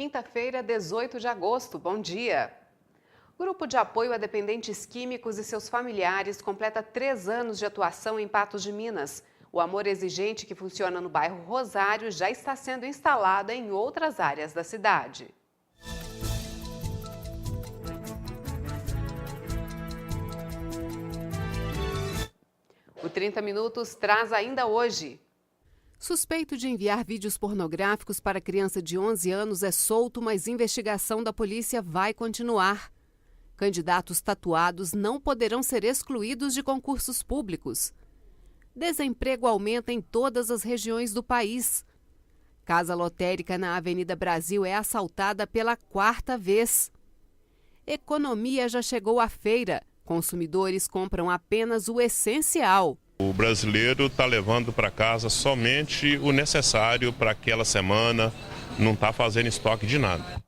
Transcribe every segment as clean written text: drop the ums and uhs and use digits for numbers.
quinta-feira, 18 de agosto. Bom dia. Grupo de apoio a dependentes químicos e seus familiares completa 3 anos de atuação em Patos de Minas. O Amor Exigente, que funciona no bairro Rosário, já está sendo instalado em outras áreas da cidade. O 30 Minutos traz ainda hoje. Suspeito de enviar vídeos pornográficos para criança de 11 anos é solto, mas investigação da polícia vai continuar. Candidatos tatuados não poderão ser excluídos de concursos públicos. Desemprego aumenta em todas as regiões do país. Casa lotérica na Avenida Brasil é assaltada pela 4ª vez. Economia já chegou à feira. Consumidores compram apenas o essencial. O brasileiro está levando para casa somente o necessário para aquela semana, não está fazendo estoque de nada.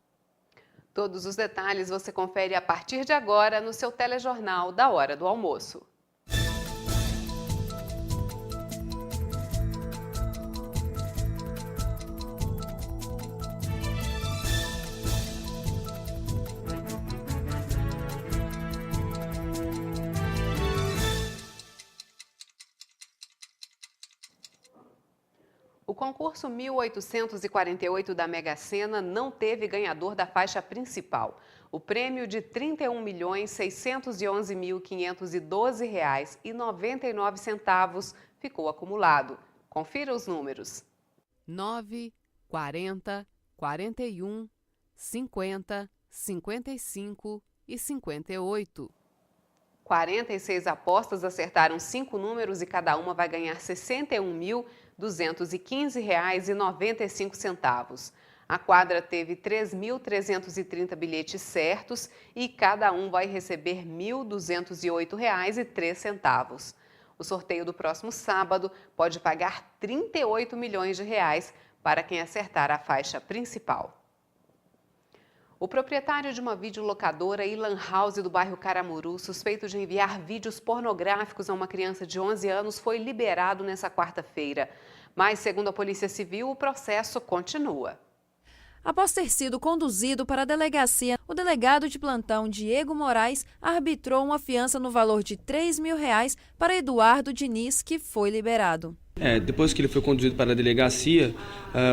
Todos os detalhes você confere a partir de agora no seu telejornal da Hora do Almoço. O concurso 1848 da Mega Sena não teve ganhador da faixa principal. O prêmio de R$ 31.611.512,99 ficou acumulado. Confira os números. 9, 40, 41, 50, 55 e 58. 46 apostas acertaram 5 números e cada uma vai ganhar R$ 61.215,95. A quadra teve 3.330 bilhetes certos e cada um vai receber R$ 1.208,03. O sorteio do próximo sábado pode pagar R$ 38 milhões para quem acertar a faixa principal. O proprietário de uma videolocadora e lan house do bairro Caramuru, suspeito de enviar vídeos pornográficos a uma criança de 11 anos, foi liberado nesta quarta-feira. Mas, segundo a Polícia Civil, o processo continua. Após ter sido conduzido para a delegacia, o delegado de plantão Diego Moraes arbitrou uma fiança no valor de R$ 3.000 para Eduardo Diniz, que foi liberado. Depois que ele foi conduzido para a delegacia,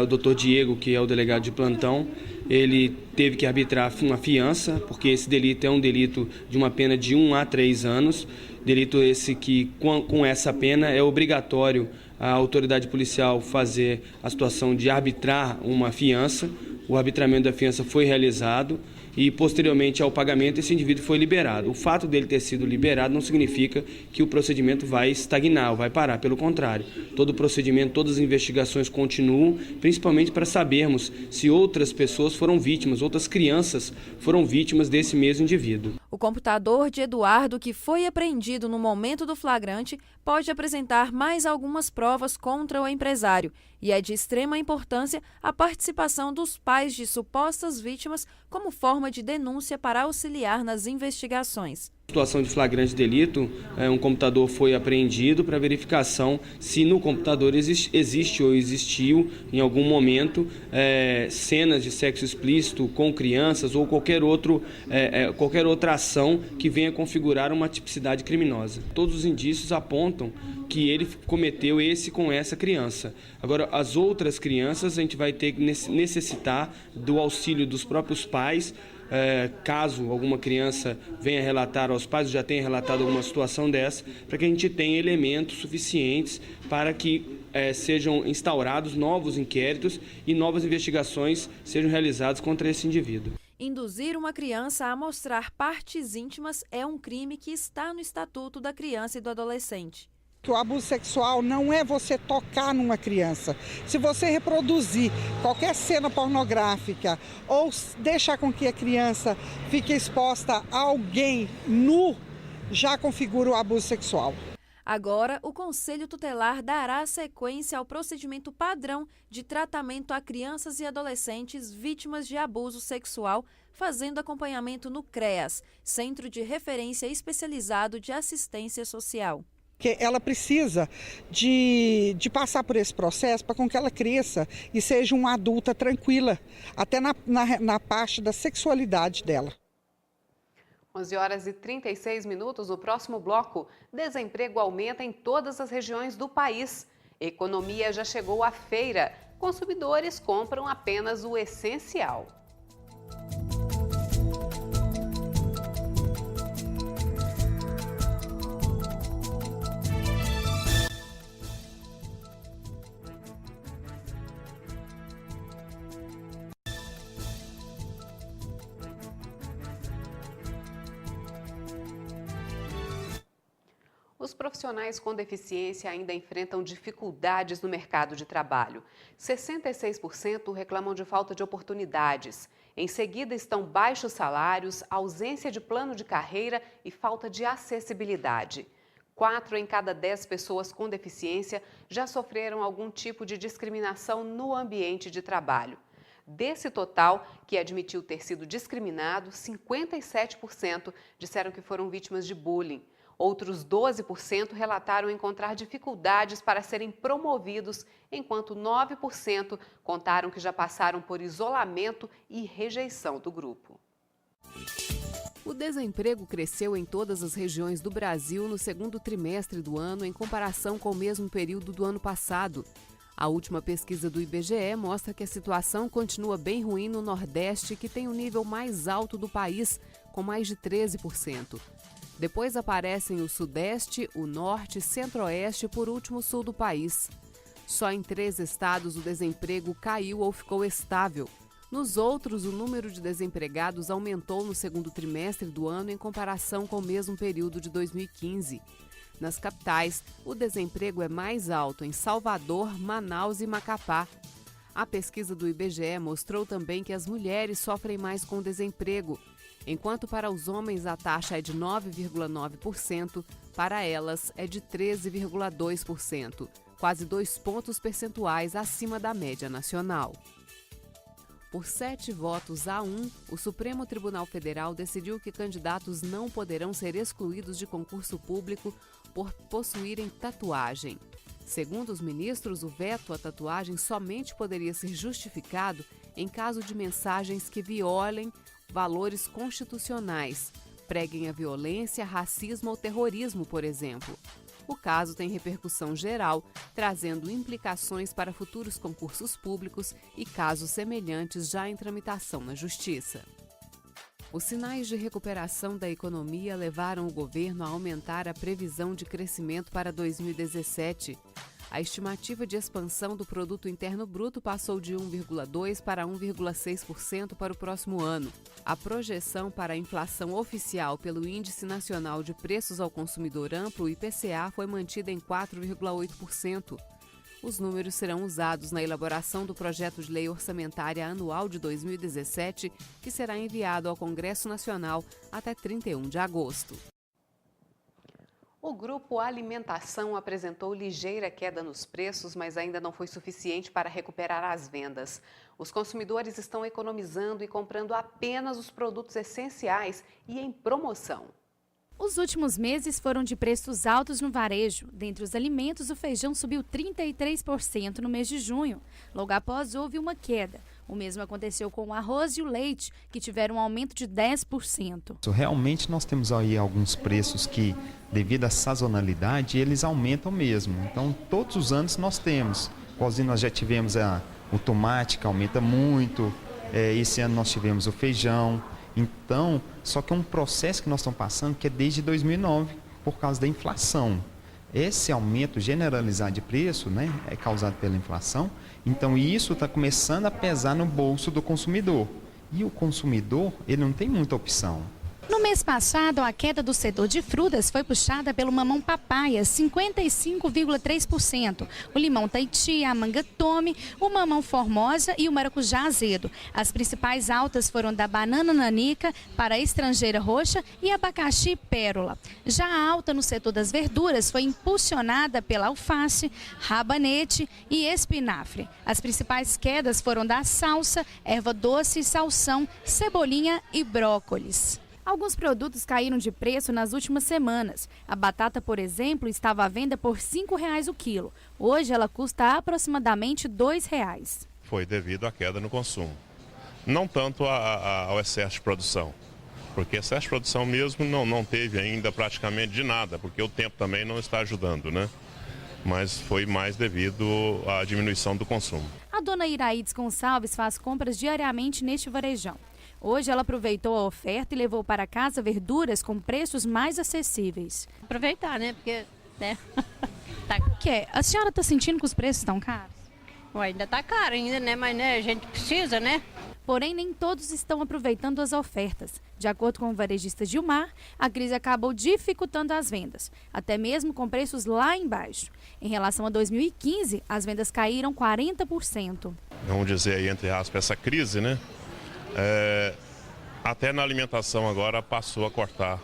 o doutor Diego, que é o delegado de plantão, ele teve que arbitrar uma fiança, porque esse delito é um delito de uma pena de 1 a 3 anos. Delito esse que, com essa pena, é obrigatório a autoridade policial fazer a situação de arbitrar uma fiança. O arbitramento da fiança foi realizado e, posteriormente ao pagamento, esse indivíduo foi liberado. O fato dele ter sido liberado não significa que o procedimento vai estagnar, vai parar. Pelo contrário, todo o procedimento, todas as investigações continuam, principalmente para sabermos se outras pessoas foram vítimas, outras crianças foram vítimas desse mesmo indivíduo. O computador de Eduardo, que foi apreendido no momento do flagrante, pode apresentar mais algumas provas contra o empresário. E é de extrema importância a participação dos pais de supostas vítimas como forma de denúncia para auxiliar nas investigações. Situação de flagrante delito, um computador foi apreendido para verificação se no computador existe ou existiu em algum momento cenas de sexo explícito com crianças ou qualquer outra ação que venha configurar uma tipicidade criminosa. Todos os indícios apontam que ele cometeu esse com essa criança. Agora, as outras crianças, a gente vai ter que necessitar do auxílio dos próprios pais. Caso alguma criança venha relatar aos pais, ou já tenha relatado alguma situação dessa, para que a gente tenha elementos suficientes para que sejam instaurados novos inquéritos e novas investigações sejam realizadas contra esse indivíduo. Induzir uma criança a mostrar partes íntimas é um crime que está no Estatuto da Criança e do Adolescente. O abuso sexual não é você tocar numa criança. Se você reproduzir qualquer cena pornográfica ou deixar com que a criança fique exposta a alguém nu, já configura o abuso sexual. Agora, o Conselho Tutelar dará sequência ao procedimento padrão de tratamento a crianças e adolescentes vítimas de abuso sexual, fazendo acompanhamento no CREAS, Centro de Referência Especializado de Assistência Social. que ela precisa de passar por esse processo para que ela cresça e seja uma adulta tranquila, até na parte da sexualidade dela. 11h36, no próximo bloco, desemprego aumenta em todas as regiões do país. Economia já chegou à feira, consumidores compram apenas o essencial. Os profissionais com deficiência ainda enfrentam dificuldades no mercado de trabalho. 66% reclamam de falta de oportunidades. Em seguida estão baixos salários, ausência de plano de carreira e falta de acessibilidade. 4 em cada 10 pessoas com deficiência já sofreram algum tipo de discriminação no ambiente de trabalho. Desse total que admitiu ter sido discriminado, 57% disseram que foram vítimas de bullying. Outros 12% relataram encontrar dificuldades para serem promovidos, enquanto 9% contaram que já passaram por isolamento e rejeição do grupo. O desemprego cresceu em todas as regiões do Brasil no segundo trimestre do ano, em comparação com o mesmo período do ano passado. A última pesquisa do IBGE mostra que a situação continua bem ruim no Nordeste, que tem o nível mais alto do país, com mais de 13%. Depois aparecem o Sudeste, o Norte, Centro-Oeste e, por último, o Sul do país. Só em 3 estados o desemprego caiu ou ficou estável. Nos outros, o número de desempregados aumentou no segundo trimestre do ano em comparação com o mesmo período de 2015. Nas capitais, o desemprego é mais alto em Salvador, Manaus e Macapá. A pesquisa do IBGE mostrou também que as mulheres sofrem mais com desemprego. Enquanto para os homens a taxa é de 9,9%, para elas é de 13,2%, quase 2 pontos percentuais acima da média nacional. Por 7 votos a 1, o Supremo Tribunal Federal decidiu que candidatos não poderão ser excluídos de concurso público por possuírem tatuagem. Segundo os ministros, o veto à tatuagem somente poderia ser justificado em caso de mensagens que violem valores constitucionais, preguem a violência, racismo ou terrorismo, por exemplo. O caso tem repercussão geral, trazendo implicações para futuros concursos públicos e casos semelhantes já em tramitação na Justiça. Os sinais de recuperação da economia levaram o governo a aumentar a previsão de crescimento para 2017. A estimativa de expansão do Produto Interno Bruto passou de 1,2% para 1,6% para o próximo ano. A projeção para a inflação oficial pelo Índice Nacional de Preços ao Consumidor Amplo, IPCA, foi mantida em 4,8%. Os números serão usados na elaboração do projeto de lei orçamentária anual de 2017, que será enviado ao Congresso Nacional até 31 de agosto. O Grupo Alimentação apresentou ligeira queda nos preços, mas ainda não foi suficiente para recuperar as vendas. Os consumidores estão economizando e comprando apenas os produtos essenciais e em promoção. Os últimos meses foram de preços altos no varejo. Dentre os alimentos, o feijão subiu 33% no mês de junho. Logo após, houve uma queda. O mesmo aconteceu com o arroz e o leite, que tiveram um aumento de 10%. Realmente nós temos aí alguns preços que, devido à sazonalidade, eles aumentam mesmo. Então, todos os anos nós temos. Igualzinho nós já tivemos o tomate, que aumenta muito. Esse ano nós tivemos o feijão. Então, só que é um processo que nós estamos passando que é desde 2009, por causa da inflação. Esse aumento generalizado de preço, é causado pela inflação. Então, isso está começando a pesar no bolso do consumidor. E o consumidor, ele não tem muita opção. No mês passado, a queda do setor de frutas foi puxada pelo mamão papaya, 55,3%. O limão Tahiti, a manga tome, o mamão formosa e o maracujá azedo. As principais altas foram da banana nanica para a estrangeira roxa e abacaxi pérola. Já a alta no setor das verduras foi impulsionada pela alface, rabanete e espinafre. As principais quedas foram da salsa, erva doce, salsão, cebolinha e brócolis. Alguns produtos caíram de preço nas últimas semanas. A batata, por exemplo, estava à venda por R$ 5,00 o quilo. Hoje ela custa aproximadamente R$ 2,00. Foi devido à queda no consumo. Não tanto ao excesso de produção, porque excesso de produção mesmo não teve ainda praticamente de nada, porque o tempo também não está ajudando, né? Mas foi mais devido à diminuição do consumo. A dona Iraides Gonçalves faz compras diariamente neste varejão. Hoje ela aproveitou a oferta e levou para casa verduras com preços mais acessíveis. Aproveitar, né? Porque, né? A senhora está sentindo que os preços estão caros? Ué, ainda tá caro ainda, né? Mas né, a gente precisa, né? Porém, nem todos estão aproveitando as ofertas. De acordo com o varejista Gilmar, a crise acabou dificultando as vendas, até mesmo com preços lá embaixo. Em relação a 2015, as vendas caíram 40%. Vamos dizer aí, entre aspas, essa crise, né? Até na alimentação agora passou a cortar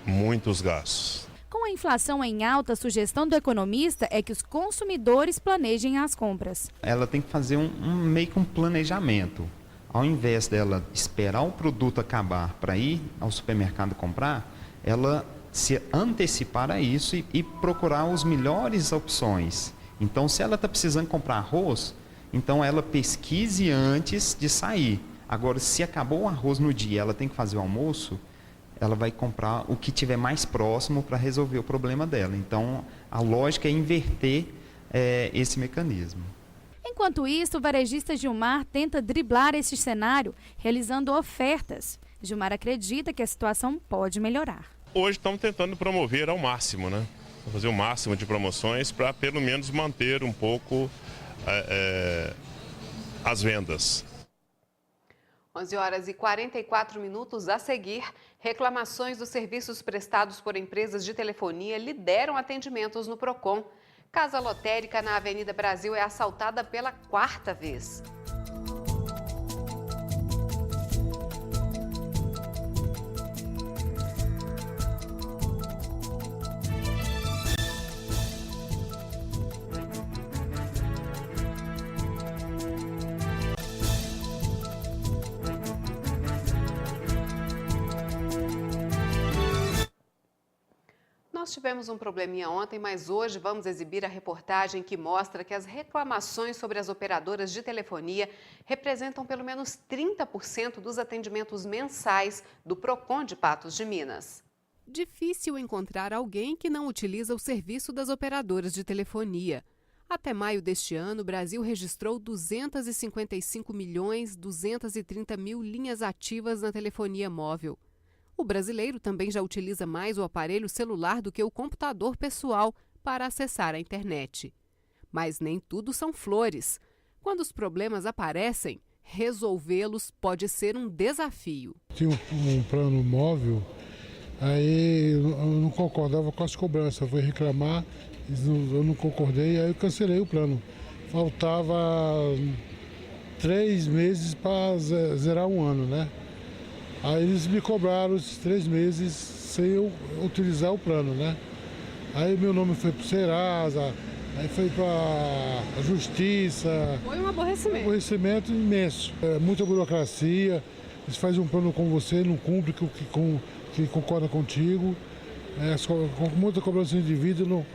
muitos gastos. Com a inflação em alta, a sugestão do economista é que os consumidores planejem as compras. Ela tem que fazer meio que um planejamento. Ao invés dela esperar o produto acabar para ir ao supermercado comprar, ela se antecipar a isso e procurar as melhores opções. Então, se ela está precisando comprar arroz, então ela pesquise antes de sair. Agora, se acabou o arroz no dia, ela tem que fazer o almoço, ela vai comprar o que tiver mais próximo para resolver o problema dela. Então, a lógica é inverter esse mecanismo. Enquanto isso, o varejista Gilmar tenta driblar esse cenário, realizando ofertas. Gilmar acredita que a situação pode melhorar. Hoje estamos tentando promover ao máximo, né? Fazer o máximo de promoções para pelo menos manter um pouco as vendas. 11h44 a seguir, reclamações dos serviços prestados por empresas de telefonia lideram atendimentos no Procon. Casa lotérica na Avenida Brasil é assaltada pela 4ª vez. Nós tivemos um probleminha ontem, mas hoje vamos exibir a reportagem que mostra que as reclamações sobre as operadoras de telefonia representam pelo menos 30% dos atendimentos mensais do Procon de Patos de Minas. Difícil encontrar alguém que não utiliza o serviço das operadoras de telefonia. Até maio deste ano, o Brasil registrou 255.230.000 linhas ativas na telefonia móvel. O brasileiro também já utiliza mais o aparelho celular do que o computador pessoal para acessar a internet. Mas nem tudo são flores. Quando os problemas aparecem, resolvê-los pode ser um desafio. Tinha um plano móvel, aí eu não concordava com as cobranças. Eu fui reclamar, eu não concordei, aí eu cancelei o plano. Faltava 3 meses para zerar um ano, né? Aí eles me cobraram esses 3 meses sem eu utilizar o plano, né? Aí meu nome foi para o Serasa, aí foi para a Justiça. Foi um aborrecimento. Um aborrecimento imenso. Muita burocracia, eles fazem um plano com você, não cumpre que concorda contigo. Com muita cobrança indevida, ele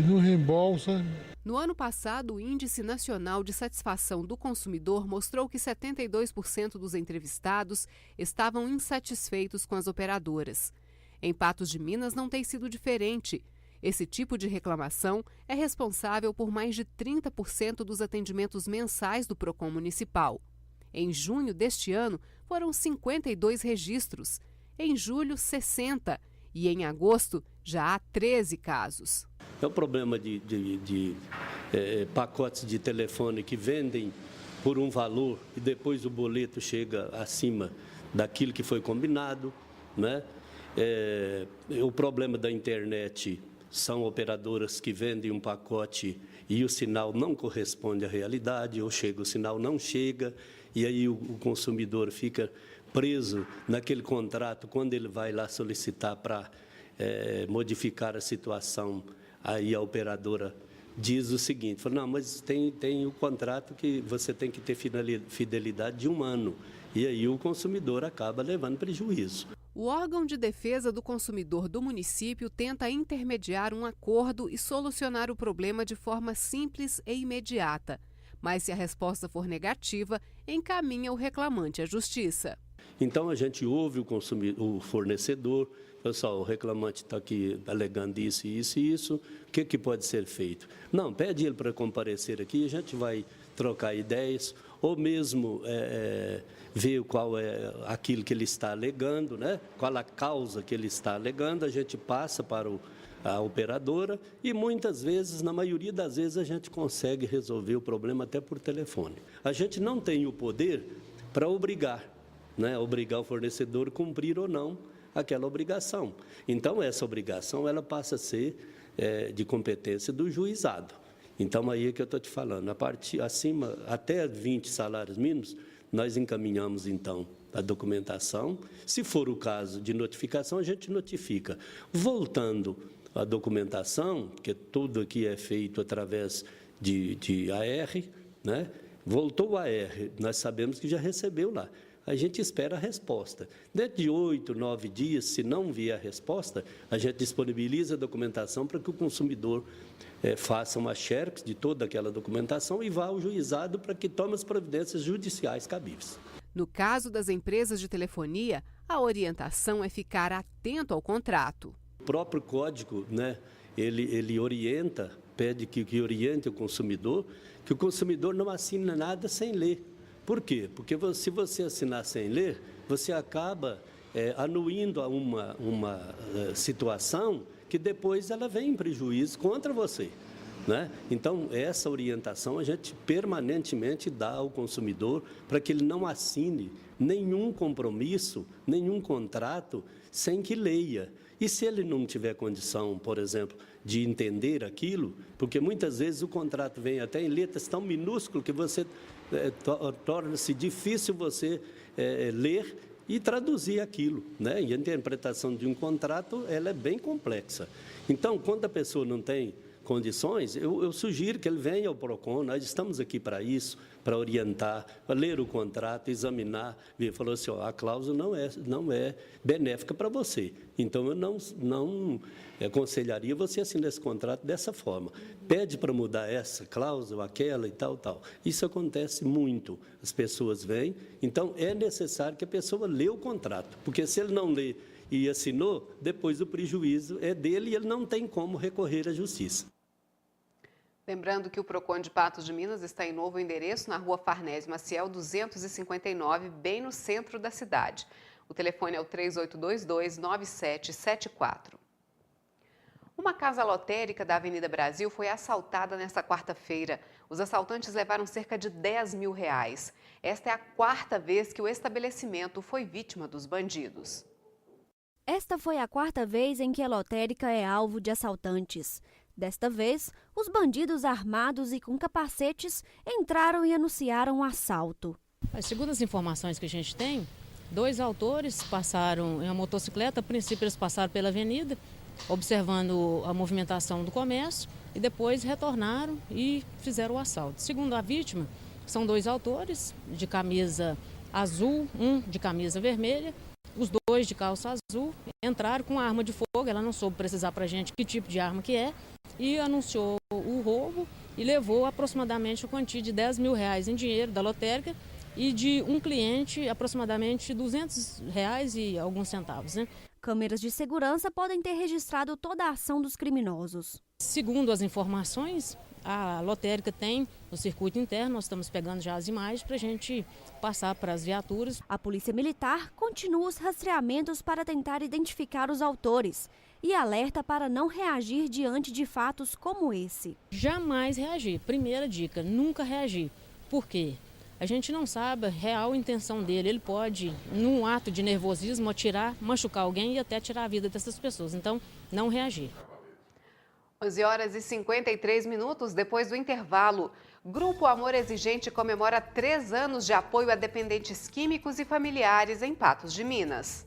não reembolsa. No ano passado, o Índice Nacional de Satisfação do Consumidor mostrou que 72% dos entrevistados estavam insatisfeitos com as operadoras. Em Patos de Minas não tem sido diferente. Esse tipo de reclamação é responsável por mais de 30% dos atendimentos mensais do Procon Municipal. Em junho deste ano, foram 52 registros. Em julho, 60. E em agosto, já há 13 casos. É o problema de pacotes de telefone que vendem por um valor e depois o boleto chega acima daquilo que foi combinado, né? O problema da internet são operadoras que vendem um pacote e o sinal não corresponde à realidade, ou o sinal não chega, e aí o consumidor fica preso naquele contrato quando ele vai lá solicitar para modificar a situação. Aí a operadora diz o seguinte, fala, não, mas tem o contrato que você tem que ter fidelidade de 1 ano. E aí o consumidor acaba levando prejuízo. O órgão de defesa do consumidor do município tenta intermediar um acordo e solucionar o problema de forma simples e imediata. Mas se a resposta for negativa, encaminha o reclamante à justiça. Então a gente ouve o fornecedor, pessoal, o reclamante está aqui alegando isso, isso e isso, o que pode ser feito? Não, pede ele para comparecer aqui, a gente vai trocar ideias, ou mesmo ver qual é aquilo que ele está alegando, né? Qual a causa que ele está alegando, a gente passa para a operadora e muitas vezes, na maioria das vezes, a gente consegue resolver o problema até por telefone. A gente não tem o poder para obrigar o fornecedor a cumprir ou não aquela obrigação. Então, essa obrigação ela passa a ser de competência do juizado. Então, aí é que eu estou te falando, acima, até 20 salários mínimos, nós encaminhamos, então, a documentação. Se for o caso de notificação, a gente notifica. Voltando à documentação, que tudo aqui é feito através de AR, né? Voltou o AR, nós sabemos que já recebeu lá. A gente espera a resposta. Dentro de 8, 9 dias, se não vier a resposta, a gente disponibiliza a documentação para que o consumidor faça uma xerox de toda aquela documentação e vá ao juizado para que tome as providências judiciais cabíveis. No caso das empresas de telefonia, a orientação é ficar atento ao contrato. O próprio código, né, ele orienta, pede que oriente o consumidor, que o consumidor não assine nada sem ler. Por quê? Porque se você assinar sem ler, você acaba anuindo a uma situação que depois ela vem em prejuízo contra você, né? Então, essa orientação a gente permanentemente dá ao consumidor para que ele não assine nenhum compromisso, nenhum contrato sem que leia. E se ele não tiver condição, por exemplo, de entender aquilo, porque muitas vezes o contrato vem até em letras tão minúsculas que você torna-se difícil você ler e traduzir aquilo, né? E a interpretação de um contrato ela é bem complexa. Então, quando a pessoa não tem condições, eu sugiro que ele venha ao PROCON, nós estamos aqui para isso, para orientar, para ler o contrato, examinar, ver, falou assim, a cláusula não é benéfica para você, então eu não aconselharia você assinar esse contrato dessa forma. Pede para mudar essa cláusula, aquela e tal. Isso acontece muito, as pessoas vêm, então é necessário que a pessoa lê o contrato, porque se ele não lê e assinou, depois o prejuízo é dele e ele não tem como recorrer à justiça. Lembrando que o PROCON de Patos de Minas está em novo endereço na Rua Farnésio Maciel 259, bem no centro da cidade. O telefone é o 3822-9774. Uma casa lotérica da Avenida Brasil foi assaltada nesta quarta-feira. Os assaltantes levaram cerca de R$10 mil. Esta é a quarta vez que o estabelecimento foi vítima dos bandidos. Esta foi a quarta vez em que a lotérica é alvo de assaltantes. Desta vez, os bandidos armados e com capacetes entraram e anunciaram um assalto. Segundo as informações que a gente tem, 2 autores passaram em uma motocicleta. A princípio eles passaram pela avenida, observando a movimentação do comércio, e depois retornaram e fizeram o assalto. Segundo a vítima, são 2 autores de camisa azul, um de camisa vermelha. Os 2 de calça azul entraram com arma de fogo, ela não soube precisar para a gente que tipo de arma que é, e anunciou o roubo e levou aproximadamente a quantia de R$10 mil em dinheiro da lotérica e de um cliente aproximadamente R$200 e alguns centavos, né? Câmeras de segurança podem ter registrado toda a ação dos criminosos. Segundo as informações, a lotérica tem no circuito interno, nós estamos pegando já as imagens para a gente passar para as viaturas. A Polícia Militar continua os rastreamentos para tentar identificar os autores e alerta para não reagir diante de fatos como esse. Jamais reagir. Primeira dica, nunca reagir. Por quê? A gente não sabe a real intenção dele. Ele pode, num ato de nervosismo, atirar, machucar alguém e até tirar a vida dessas pessoas. Então, não reagir. 11h53, depois do intervalo. Grupo Amor Exigente comemora 3 anos de apoio a dependentes químicos e familiares em Patos de Minas.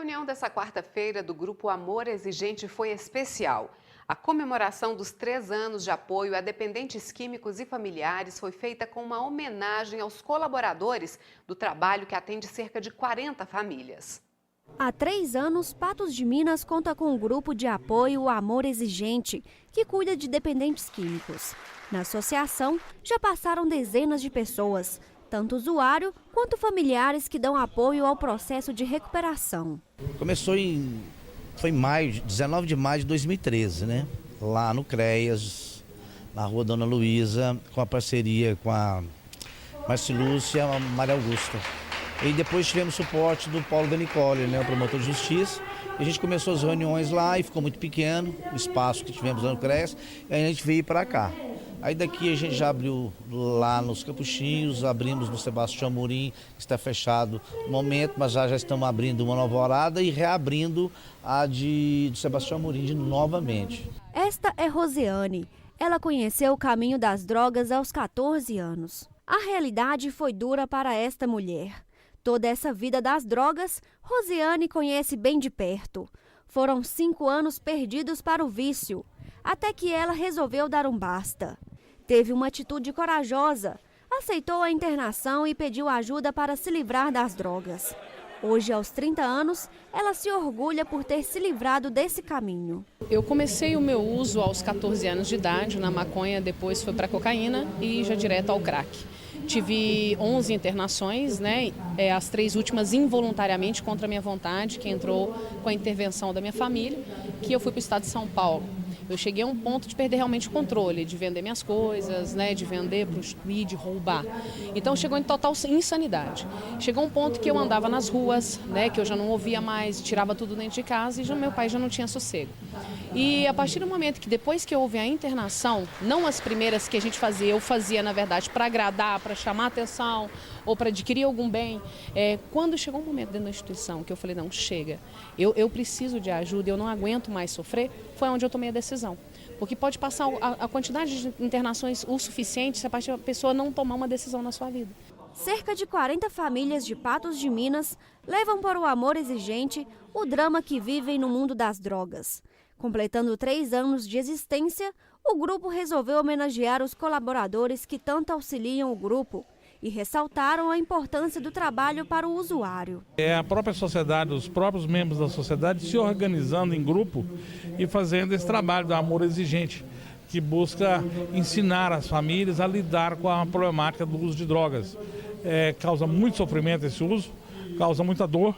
reunião dessa quarta-feira do Grupo Amor Exigente foi especial. A comemoração dos 3 anos de apoio a dependentes químicos e familiares foi feita com uma homenagem aos colaboradores do trabalho que atende cerca de 40 famílias. Há 3 anos, Patos de Minas conta com um grupo de apoio Amor Exigente, que cuida de dependentes químicos. Na associação, já passaram dezenas de pessoas, tanto usuário quanto familiares que dão apoio ao processo de recuperação. Começou foi maio, 19 de maio de 2013, né? Lá no CREAS, na rua Dona Luísa, com a parceria com a Marcilúcia e a Maria Augusta. E depois tivemos suporte do Paulo Benicoli, né, o promotor de justiça. E a gente começou as reuniões lá e ficou muito pequeno, o espaço que tivemos lá no CREAS, e aí a gente veio para cá. Aí daqui a gente já abriu lá nos Capuchinhos, abrimos no Sebastião Amorim, que está fechado no momento, mas já estamos abrindo uma nova Alvorada e reabrindo a do Sebastião Amorim novamente. Esta é Rosiane. Ela conheceu o caminho das drogas aos 14 anos. A realidade foi dura para esta mulher. Toda essa vida das drogas, Rosiane conhece bem de perto. Foram 5 anos perdidos para o vício, até que ela resolveu dar um basta. Teve uma atitude corajosa, aceitou a internação e pediu ajuda para se livrar das drogas. Hoje, aos 30 anos, ela se orgulha por ter se livrado desse caminho. Eu comecei o meu uso aos 14 anos de idade, na maconha, depois foi para cocaína e já direto ao crack. Tive 11 internações, né? As 3 últimas involuntariamente contra a minha vontade, que entrou com a intervenção da minha família, que eu fui para o estado de São Paulo. Eu cheguei a um ponto de perder realmente o controle, de vender minhas coisas, né, de vender, prostituir, de roubar. Então chegou em total insanidade. Chegou um ponto que eu andava nas ruas, né, que eu já não ouvia mais, tirava tudo dentro de casa e meu pai já não tinha sossego. E a partir do momento que depois que houve a internação, não as primeiras que a gente fazia, eu fazia na verdade para agradar, para chamar atenção ou para adquirir algum bem, quando chegou um momento dentro da instituição que eu falei, não, chega, eu preciso de ajuda, eu não aguento mais sofrer, foi onde eu tomei a decisão. Porque pode passar a quantidade de internações o suficiente se a pessoa não tomar uma decisão na sua vida. Cerca de 40 famílias de Patos de Minas levam para o Amor Exigente o drama que vivem no mundo das drogas. Completando 3 anos de existência, o grupo resolveu homenagear os colaboradores que tanto auxiliam o grupo e ressaltaram a importância do trabalho para o usuário. É a própria sociedade, os próprios membros da sociedade se organizando em grupo e fazendo esse trabalho do Amor Exigente, que busca ensinar as famílias a lidar com a problemática do uso de drogas. Causa muito sofrimento esse uso, causa muita dor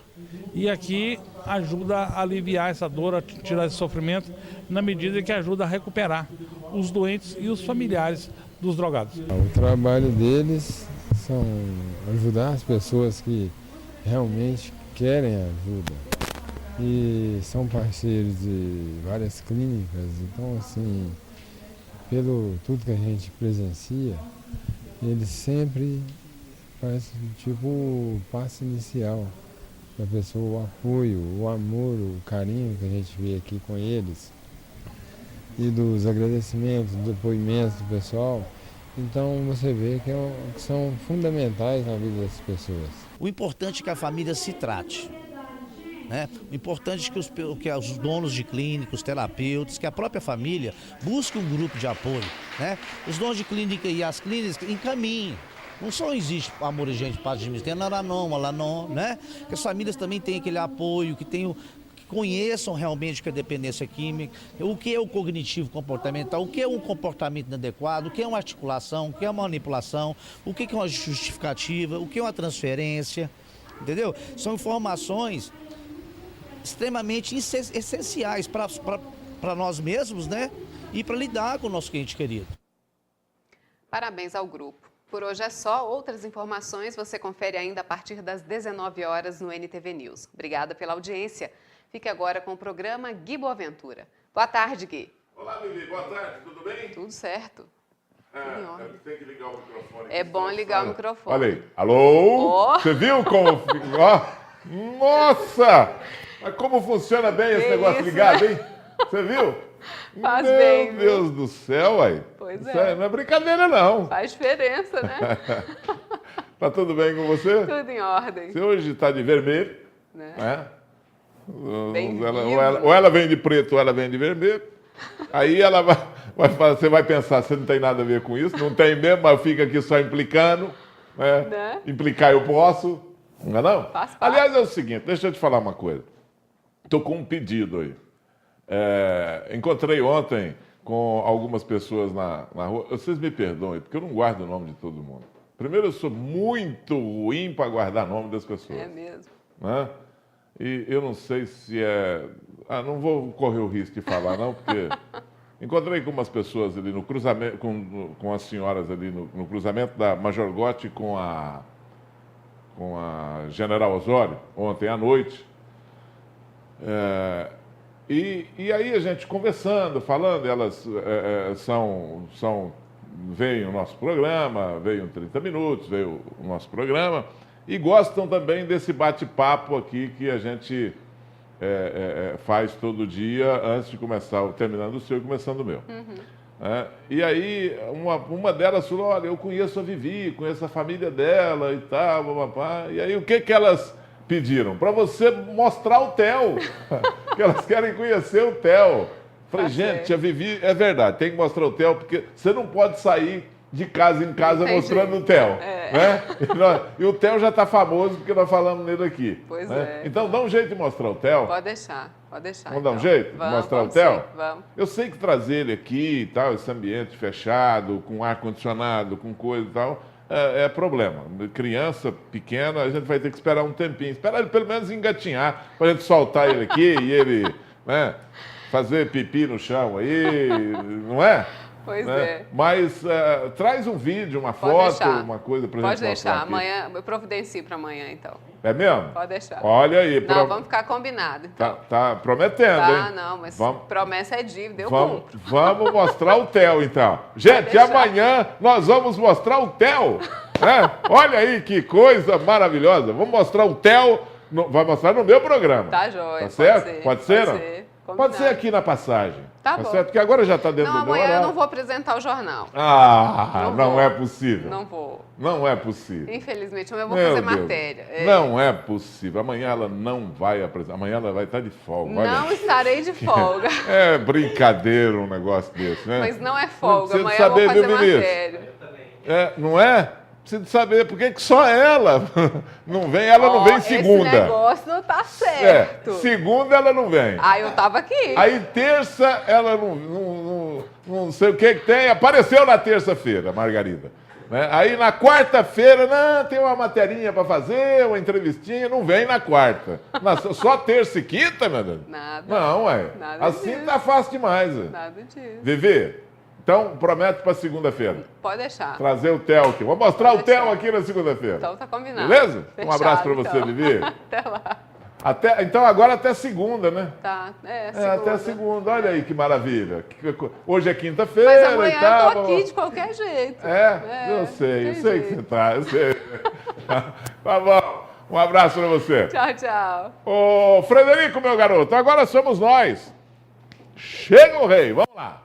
e aqui ajuda a aliviar essa dor, a tirar esse sofrimento, na medida que ajuda a recuperar os doentes e os familiares dos drogados. O trabalho deles são ajudar as pessoas que realmente querem ajuda e são parceiros de várias clínicas, então assim, pelo tudo que a gente presencia, eles sempre fazem tipo o passo inicial para a pessoa, o apoio, o amor, o carinho que a gente vê aqui com eles e dos agradecimentos, dos depoimentos do pessoal. Então você vê que são fundamentais na vida das pessoas. O importante é que a família se trate, né? O importante é que os donos de clínicas, os terapeutas, que a própria família busque um grupo de apoio, né? Os donos de clínica e as clínicas encaminhem. Não só existe Amor Exigente Patos de Minas, tem a Naranon, né? Que as famílias também têm aquele apoio, que conheçam realmente o que é dependência química, o que é o cognitivo comportamental, o que é um comportamento inadequado, o que é uma articulação, o que é uma manipulação, o que é uma justificativa, o que é uma transferência, entendeu? São informações extremamente essenciais para nós mesmos, né? E para lidar com o nosso cliente querido. Parabéns ao grupo. Por hoje é só. Outras informações você confere ainda a partir das 19 horas no NTV News. Obrigada pela audiência. Fique agora com o programa Gui Boaventura. Boa tarde, Gui. Olá, Vivi. Boa tarde. Tudo bem? Tudo certo. Tem que ligar o microfone. É bom ligar o microfone. Olha aí. Alô? Você viu como... Nossa! Mas como funciona bem esse negócio ligado, hein? Você viu? Faz bem, Meu Deus do céu, aí. Pois Isso não é brincadeira, não. Faz diferença, né? Tá. Tá tudo bem com você? Tudo em ordem. Você hoje está de vermelho, né? É? Ou ela vem de preto ou ela vem de vermelho. Aí ela você vai pensar, você não tem nada a ver com isso, não tem mesmo, mas fica aqui só implicando. Né? Implicar eu posso. Não é não? Aliás, é o seguinte, deixa eu te falar uma coisa. Estou com um pedido aí. Encontrei ontem com algumas pessoas na rua. Vocês me perdoem, porque eu não guardo o nome de todo mundo. Primeiro, eu sou muito ruim para guardar o nome das pessoas. É mesmo. Né? E eu não sei se é... não vou correr o risco de falar, não, porque... Encontrei com umas pessoas ali no cruzamento, com as senhoras ali no cruzamento da Major Gotti com a General Osório, ontem à noite. E aí a gente conversando, falando, elas veem o nosso programa, veio 30 minutos, veio o nosso programa, e gostam também desse bate-papo aqui que a gente faz todo dia, antes de começar, terminando o seu e começando o meu. E aí, uma delas falou, olha, eu conheço a Vivi, conheço a família dela e tal, papapá. E aí, o que elas pediram? Para você mostrar o Theo, que elas querem conhecer o Theo. Falei, gente, a Vivi, é verdade, tem que mostrar o Theo, porque você não pode sair de casa em casa mostrando o Theo. Né? E o Theo já está famoso porque nós falamos nele aqui. Pois né? Então dá um jeito de mostrar o Theo. Pode deixar. Vamos dar um jeito de mostrar o Theo? Vamos. Eu sei que trazer ele aqui e tal, esse ambiente fechado, com ar-condicionado, com coisa e tal, é problema. Criança pequena, a gente vai ter que esperar um tempinho. Esperar ele pelo menos engatinhar, para a gente soltar ele aqui e ele fazer pipi no chão aí, não é? Pois é. Mas traz um vídeo, uma foto, uma coisa pra gente mostrar. Pode deixar. Aqui. Amanhã, eu providencio para amanhã, então. É mesmo? Pode deixar. Olha aí. Não, vamos ficar combinado, então. Tá prometendo, hein? Não, mas promessa é dívida, eu vamos, cumpro. Vamos mostrar o Theo, então. Gente, amanhã nós vamos mostrar o Theo. Né? Olha aí que coisa maravilhosa. Vamos mostrar o Theo, vai mostrar no meu programa. Tá joia. Tá certo? Pode ser, não? Pode ser aqui na passagem. Tá bom. Certo? Porque agora já está dentro do meu horário. Amanhã eu não vou apresentar o jornal. Não é possível. Não vou. Não é possível. Infelizmente, amanhã eu vou fazer matéria. Não é possível. Amanhã ela não vai apresentar. Amanhã ela vai estar de folga. Não estarei de folga. É brincadeira um negócio desse, né? Mas não é folga. Amanhã saber, eu vou fazer ministro? matéria. Não é? Preciso saber por que só ela não vem. Ela não vem segunda. Esse negócio não tá certo. Segunda ela não vem. Eu tava aqui. Aí terça ela não sei o que tem. Apareceu na terça-feira, Margarida. Né? Aí na quarta-feira, tem uma materinha para fazer, uma entrevistinha. Não vem na quarta. Só terça e quinta, meu Deus? Nada. Não, Nada assim disso. Tá fácil demais. Nada disso. Vivi? Então, prometo para segunda-feira. Pode deixar. Trazer o Theo aqui. Vou mostrar o Theo aqui na segunda-feira. Então tá combinado. Beleza? Fechado, Um abraço para você, então. Vivi. Até lá. Então agora até segunda, né? Tá, segunda. Até segunda. Olha aí que maravilha. Hoje é quinta-feira Mas amanhã e tal. eu tô aqui de qualquer jeito. Eu sei que você tá. Eu sei. Tá bom. Um abraço para você. Tchau, tchau. Ô, Frederico, meu garoto, agora somos nós. Chega o rei. Vamos lá.